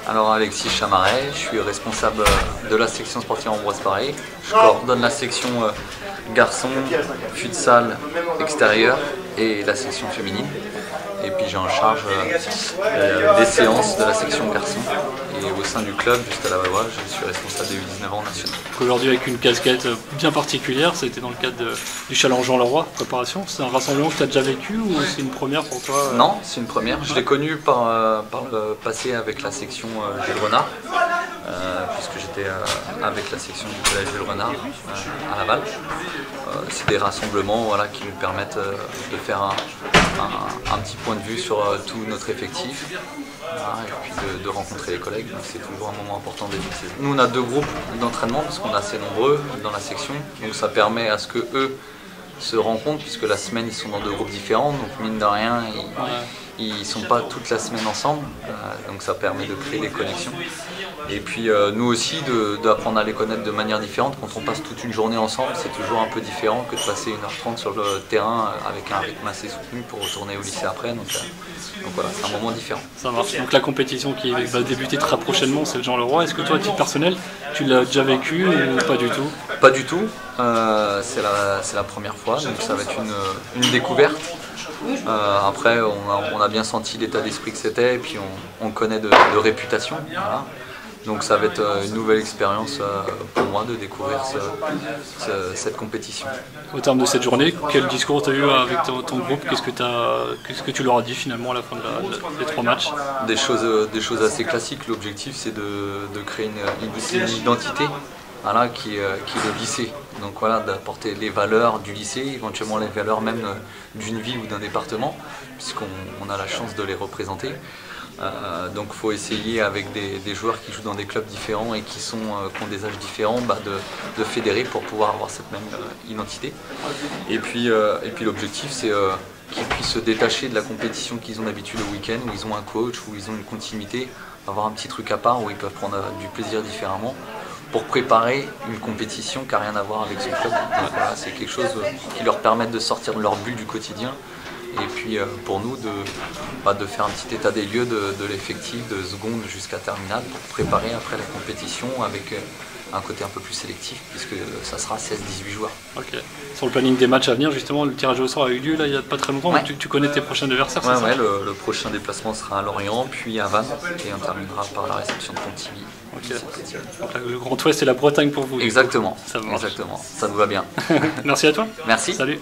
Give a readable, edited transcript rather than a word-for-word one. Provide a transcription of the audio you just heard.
Alors Alexis Chamaret, je suis responsable de la section sportive Ambroise Paré. Je coordonne la section garçons, futsal extérieur et la section féminine. Et puis j'ai en charge des séances de la section garçons. Et au sein du club, juste à la Valois, je suis responsable des U19 ans nationaux. Aujourd'hui avec une casquette bien particulière, c'était dans le cadre du Challenge Jean Leroy, préparation. C'est un rassemblement que tu as déjà vécu ou c'est une première pour toi? Non, c'est une première. Je l'ai connu par le passé avec la section Jules Renard, puisque j'étais avec la section du collège Jules Renard à Laval. C'est des rassemblements qui nous permettent de faire un petit point de vue sur tout notre effectif et puis de rencontrer les collègues. Donc c'est toujours un moment important des lycées. Nous on a 2 groupes d'entraînement parce qu'on est assez nombreux dans la section, donc ça permet à ce que eux se rencontrent, puisque la semaine ils sont dans 2 groupes différents, donc mine de rien ils ne sont pas toute la semaine ensemble, donc ça permet de créer des connexions. Et puis nous aussi d'apprendre à les connaître de manière différente. Quand on passe toute une journée ensemble, c'est toujours un peu différent que de passer 1h30 sur le terrain avec un rythme assez soutenu pour retourner au lycée après. Donc voilà, c'est un moment différent. Ça marche. Donc la compétition qui va débuter très prochainement, c'est le Jean Leroy. Est-ce que toi, à titre personnel, tu l'as déjà vécu ou pas du tout? Pas du tout. C'est la première fois, donc ça va être une découverte. Après, on a bien senti l'état d'esprit que c'était, et puis on connaît de réputation. Voilà. Donc ça va être une nouvelle expérience pour moi de découvrir cette compétition. Au terme de cette journée, quel discours tu as eu avec ton groupe? Qu'est-ce que tu leur as dit finalement à la fin des 3 matchs? Des choses assez classiques. L'objectif c'est de créer une identité qui est le lycée. Donc voilà, d'apporter les valeurs du lycée, éventuellement les valeurs même d'une ville ou d'un département, puisqu'on a la chance de les représenter. Donc il faut essayer avec des joueurs qui jouent dans des clubs différents et qui ont des âges différents, de fédérer pour pouvoir avoir cette même identité. Et puis l'objectif c'est qu'ils puissent se détacher de la compétition qu'ils ont d'habitude le week-end, où ils ont un coach, où ils ont une continuité, avoir un petit truc à part où ils peuvent prendre du plaisir différemment, pour préparer une compétition qui n'a rien à voir avec ce club. Voilà, c'est quelque chose qui leur permet de sortir de leur bulle du quotidien, et puis pour nous de faire un petit état des lieux de l'effectif de seconde jusqu'à terminale pour préparer après la compétition avec un côté un peu plus sélectif, puisque ça sera 16-18 joueurs. Ok. Sur le planning des matchs à venir, justement, le tirage au sort a eu lieu là, il n'y a pas très longtemps. Ouais. Tu connais tes prochains adversaires? Ouais, le prochain déplacement sera à Lorient, puis à Vannes, et on terminera par la réception de Pontivy. Ok. Donc, le Grand Ouest, c'est la Bretagne pour vous. Exactement. Ça marche. Exactement. Ça nous va bien. Merci à toi. Merci. Salut.